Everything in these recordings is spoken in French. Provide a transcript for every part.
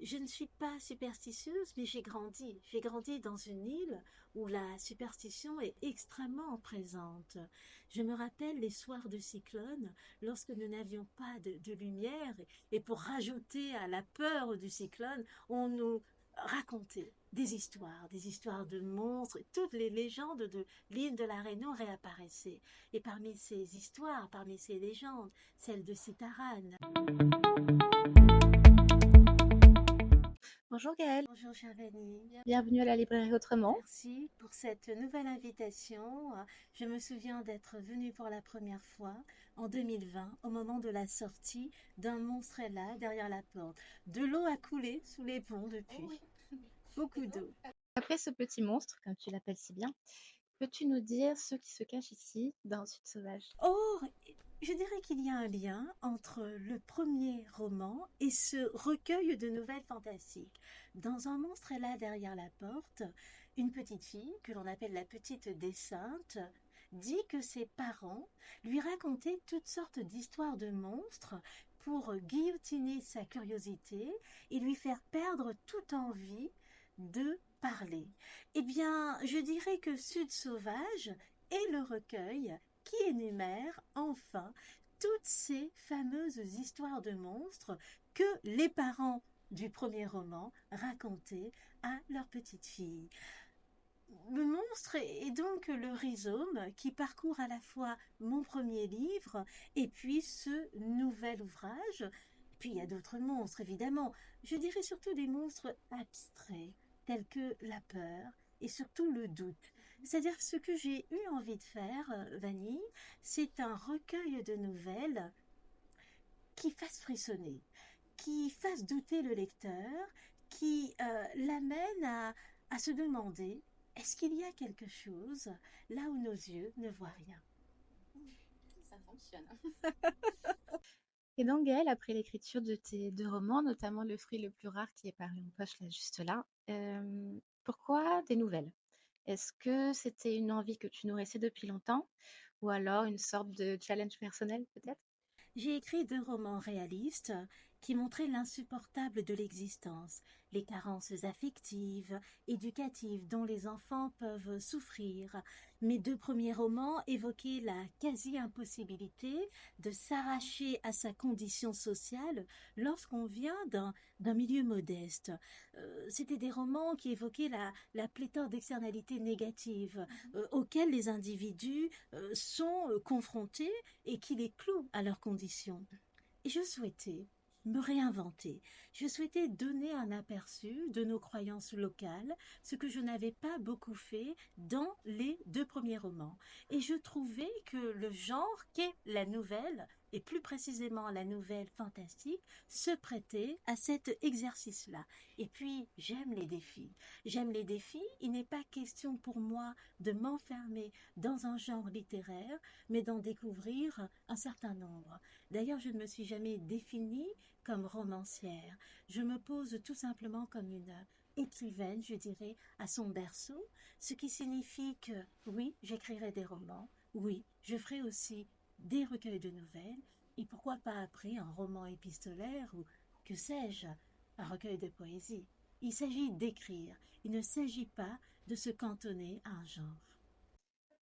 Je ne suis pas superstitieuse, mais j'ai grandi. J'ai grandi dans une île où la superstition est extrêmement présente. Je me rappelle les soirs de cyclone, lorsque nous n'avions pas de lumière, et pour rajouter à la peur du cyclone, on nous racontait des histoires de monstres, et toutes les légendes de l'île de la Réunion réapparaissaient. Et parmi ces histoires, parmi ces légendes, celle de Citaran. Bonjour Gaëlle, Bonjour Charlene. bienvenue à la librairie Autrement. Merci pour cette nouvelle invitation. Je me souviens d'être venue pour la première fois en 2020, au moment de la sortie d'un monstre est là derrière la porte. De l'eau a coulé sous les ponts depuis. Beaucoup d'eau. Après ce petit monstre, comme tu l'appelles si bien, peux-tu nous dire ce qui se cache ici dans Sud Sauvage? Or, je dirais qu'il y a un lien entre le premier roman et ce recueil de nouvelles fantastiques. Dans Un monstre est là derrière la porte, une petite fille, que l'on appelle la petite Desceinte, dit que ses parents lui racontaient toutes sortes d'histoires de monstres pour guillotiner sa curiosité et lui faire perdre toute envie de parler. Eh bien, je dirais que Sud Sauvage est le recueil qui énumère enfin toutes ces fameuses histoires de monstres que les parents du premier roman racontaient à leur petite fille. Le monstre est donc le rhizome qui parcourt à la fois mon premier livre et puis ce nouvel ouvrage. Puis il y a d'autres monstres, évidemment. Je dirais surtout des monstres abstraits, tels que la peur et surtout le doute. C'est-à-dire ce que j'ai eu envie de faire, Vanille, c'est un recueil de nouvelles qui fasse frissonner, qui fasse douter le lecteur, qui l'amène à se demander est-ce qu'il y a quelque chose là où nos yeux ne voient rien. Ça fonctionne. Et donc Gaëlle, après l'écriture de tes deux romans, notamment Le fruit le plus rare qui est paru en poche là juste là, pourquoi des nouvelles? Est-ce que c'était une envie que tu nourrissais depuis longtemps ou alors une sorte de challenge personnel peut-être? J'ai écrit deux romans réalistes qui montraient l'insupportable de l'existence, les carences affectives, éducatives dont les enfants peuvent souffrir. Mes deux premiers romans évoquaient la quasi-impossibilité de s'arracher à sa condition sociale lorsqu'on vient d'un milieu modeste. C'étaient des romans qui évoquaient la pléthore d'externalités négatives auxquelles les individus sont confrontés et qui les clouent à leurs conditions. Et je souhaitais me réinventer. Je souhaitais donner un aperçu de nos croyances locales, ce que je n'avais pas beaucoup fait dans les deux premiers romans. Et je trouvais que le genre qu'est la nouvelle, et plus précisément la nouvelle fantastique, se prêtait à cet exercice-là. Et puis, j'aime les défis. J'aime les défis. Il n'est pas question pour moi de m'enfermer dans un genre littéraire, mais d'en découvrir un certain nombre. D'ailleurs, je ne me suis jamais définie comme romancière. Je me pose tout simplement comme une écrivaine, je dirais, à son berceau, ce qui signifie que oui, j'écrirai des romans, oui, je ferai aussi des recueils de nouvelles, et pourquoi pas après un roman épistolaire ou, que sais-je, un recueil de poésie. Il s'agit d'écrire, il ne s'agit pas de se cantonner à un genre.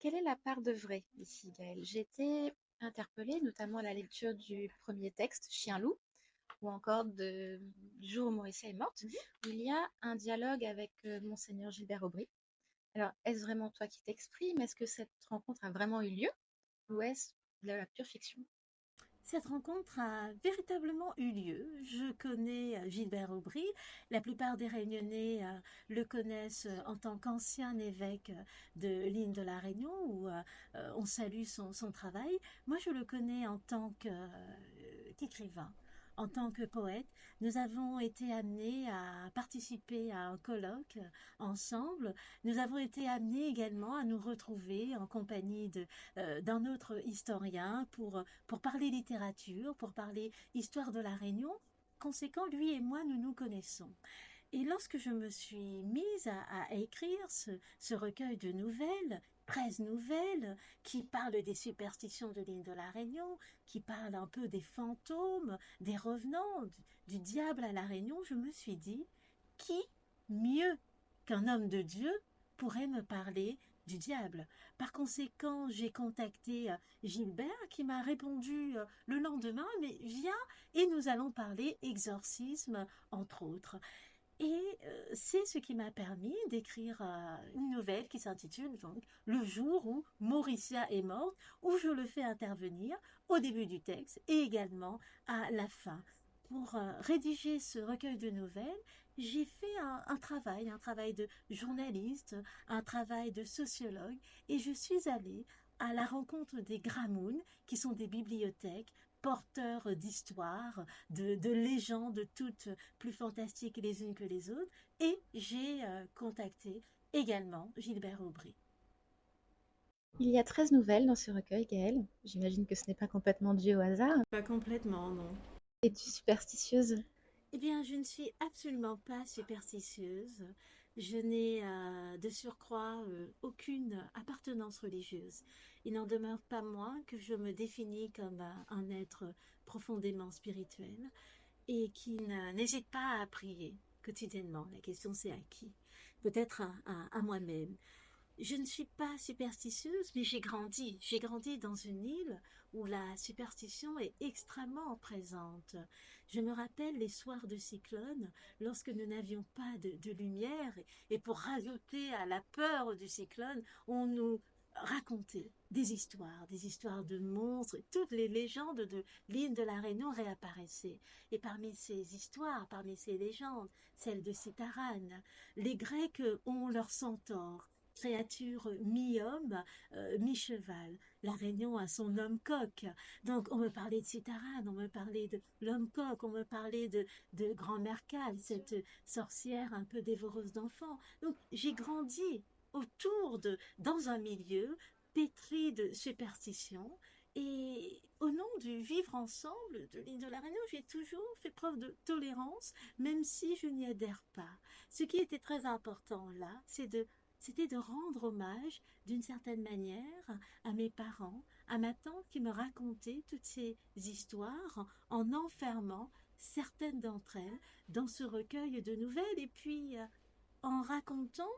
Quelle est la part de vrai ici, Gaëlle? J'ai été interpellée, notamment à la lecture du premier texte, Chien-loup, ou encore du jour où Mauricia est morte, Mhm. où il y a un dialogue avec Monseigneur Gilbert Aubry. Alors, est-ce vraiment toi qui t'exprimes? Est-ce que cette rencontre a vraiment eu lieu? Ou est-ce de la pure fiction? Cette rencontre a véritablement eu lieu. Je connais Gilbert Aubry. La plupart des Réunionnais le connaissent en tant qu'ancien évêque de l'île de la Réunion, où on salue son travail. Moi, je le connais en tant qu'écrivain. En tant que poète, nous avons été amenés à participer à un colloque ensemble. Nous avons été amenés également à nous retrouver en compagnie d'un autre historien pour parler littérature, pour parler histoire de la Réunion. Conséquent, lui et moi, nous nous connaissons. Et lorsque je me suis mise à écrire ce recueil de nouvelles, 13 nouvelles qui parlent des superstitions de l'île de la Réunion, qui parlent un peu des fantômes, des revenants, du diable à la Réunion, je me suis dit, qui mieux qu'un homme de Dieu pourrait me parler du diable? Par conséquent, j'ai contacté Gilbert qui m'a répondu le lendemain, mais viens et nous allons parler exorcisme, entre autres. Et c'est ce qui m'a permis d'écrire une nouvelle qui s'intitule donc Le jour où Mauricia est morte, où je le fais intervenir au début du texte et également à la fin. Pour rédiger ce recueil de nouvelles, j'ai fait un travail de journaliste, un travail de sociologue, et je suis allée à la rencontre des Gramounes, qui sont des bibliothèques porteurs d'histoires, de légendes toutes plus fantastiques les unes que les autres, et j'ai contacté également Gilbert Aubry. Il y a 13 nouvelles dans ce recueil, Gaëlle. J'imagine que ce n'est pas complètement dû au hasard. Pas complètement, non. Es-tu superstitieuse? Eh bien, je ne suis absolument pas superstitieuse. Je n'ai de surcroît aucune appartenance religieuse. Il n'en demeure pas moins que je me définis comme un être profondément spirituel et qui n'hésite pas à prier quotidiennement. La question c'est à qui? Peut-être à moi-même. Je ne suis pas superstitieuse, mais j'ai grandi. J'ai grandi dans une île où la superstition est extrêmement présente. Je me rappelle les soirs de cyclone, lorsque nous n'avions pas de lumière, et pour rajouter à la peur du cyclone, on nous racontait des histoires de monstres, et toutes les légendes de l'île de la Réunion réapparaissaient. Et parmi ces histoires, parmi ces légendes, celle de Citaran, les Grecs ont leur centaure, créature mi-homme, mi-cheval. La Réunion a son homme-coq. Donc, on me parlait de Citaran, on me parlait de l'homme-coq, on me parlait de Grand-Mère Cale, cette sorcière un peu dévoreuse d'enfants. Donc, j'ai grandi dans un milieu pétri de superstitions. Et au nom du vivre ensemble de l'île de la Réunion, j'ai toujours fait preuve de tolérance, même si je n'y adhère pas. Ce qui était très important là, c'était de rendre hommage d'une certaine manière à mes parents, à ma tante qui me racontait toutes ces histoires en enfermant certaines d'entre elles dans ce recueil de nouvelles. Et puis, en racontant,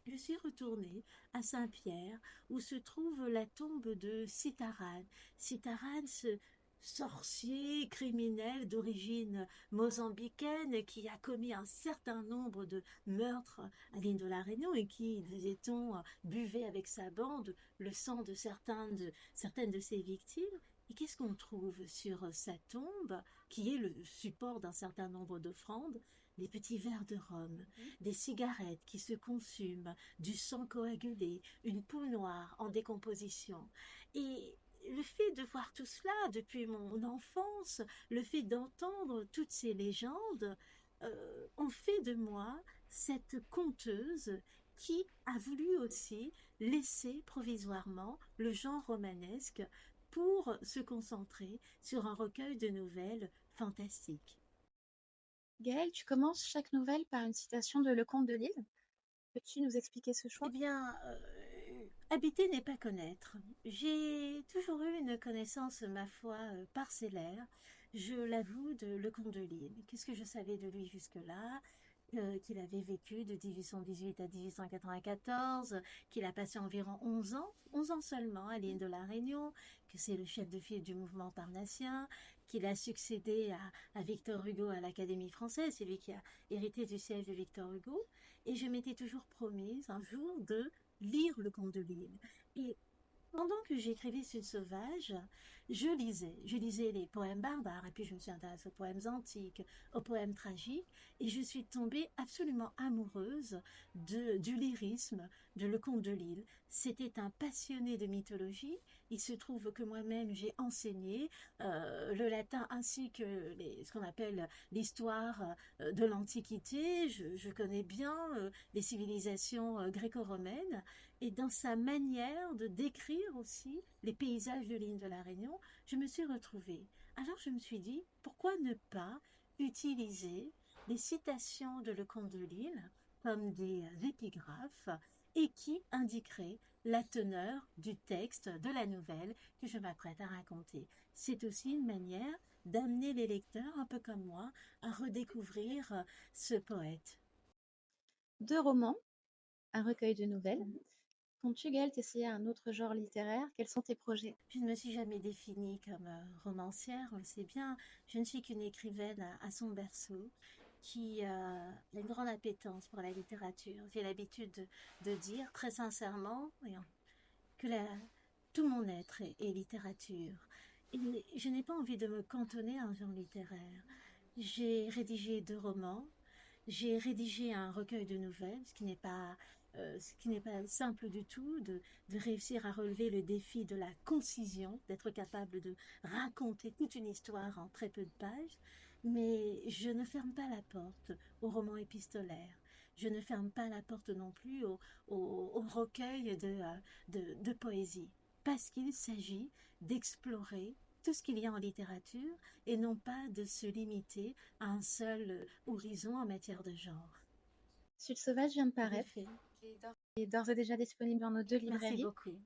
je suis retournée à Saint-Pierre où se trouve la tombe de Citaran. Citaran, ce sorcier criminel d'origine mozambicaine qui a commis un certain nombre de meurtres à l'île de la Réunion et qui, disait-on, buvait avec sa bande le sang de certaines de ses victimes. Et qu'est-ce qu'on trouve sur sa tombe, qui est le support d'un certain nombre d'offrandes? Des petits verres de rhum, des cigarettes qui se consument, du sang coagulé, une peau noire en décomposition. Et le fait de voir tout cela depuis mon enfance, le fait d'entendre toutes ces légendes, ont fait de moi cette conteuse qui a voulu aussi laisser provisoirement le genre romanesque pour se concentrer sur un recueil de nouvelles fantastiques. Gaëlle, tu commences chaque nouvelle par une citation de Lecomte de Lisle. Peux-tu nous expliquer ce Eh choix? bien, habiter n'est pas connaître. J'ai toujours eu une connaissance, ma foi, parcellaire, je l'avoue, de Lecomte de Lisle. Qu'est-ce que je savais de lui jusque-là? Qu'il avait vécu de 1818 à 1894, qu'il a passé environ 11 ans seulement à l'île de la Réunion, que c'est le chef de file du mouvement parnassien, qu'il a succédé à Victor Hugo à l'Académie française, c'est lui qui a hérité du siège de Victor Hugo, et je m'étais toujours promise un jour de lire le Comte de Lisle. Et pendant que j'écrivais Sud Sauvage, je lisais les poèmes barbares, et puis je me suis intéressée aux poèmes antiques, aux poèmes tragiques, et je suis tombée absolument amoureuse du lyrisme de Lecomte de Lisle. C'était un passionné de mythologie. Il se trouve que moi-même j'ai enseigné le latin ainsi que ce qu'on appelle l'histoire de l'Antiquité. Je connais bien les civilisations gréco-romaines et dans sa manière de décrire aussi les paysages de l'île de la Réunion, je me suis retrouvée. Alors je me suis dit, pourquoi ne pas utiliser les citations de Lecomte de Lisle comme des épigraphes et qui indiquerait la teneur du texte de la nouvelle que je m'apprête à raconter. C'est aussi une manière d'amener les lecteurs, un peu comme moi, à redécouvrir ce poète. 2 romans, un recueil de nouvelles. Comptes-tu, Gaëlle, t'essayer un autre genre littéraire? Quels sont tes projets? Je ne me suis jamais définie comme romancière, on le sait bien. Je ne suis qu'une écrivaine à son berceau qui a une grande appétence pour la littérature. J'ai l'habitude de dire très sincèrement que tout mon être est littérature. Et je n'ai pas envie de me cantonner à un genre littéraire. J'ai rédigé 2 romans, j'ai rédigé un recueil de nouvelles, ce qui n'est pas simple du tout de réussir à relever le défi de la concision, d'être capable de raconter toute une histoire en très peu de pages. Mais je ne ferme pas la porte au roman épistolaire. Je ne ferme pas la porte non plus au recueil de poésie. Parce qu'il s'agit d'explorer tout ce qu'il y a en littérature et non pas de se limiter à un seul horizon en matière de genre. Sud sauvage vient de Tout à paraître fait. et est d'ores et déjà disponible dans nos 2 Merci librairies. beaucoup.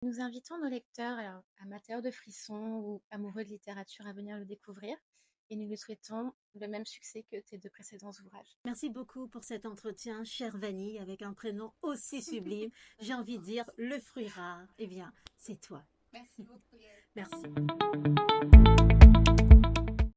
Nous invitons nos lecteurs, alors, amateurs de frissons ou amoureux de littérature, à venir le découvrir et nous lui souhaitons le même succès que tes 2 précédents ouvrages. Merci beaucoup pour cet entretien, chère Vanille, avec un prénom aussi sublime. J'ai envie de dire le fruit rare. Eh bien, c'est toi. Merci beaucoup, Gaëlle. Merci.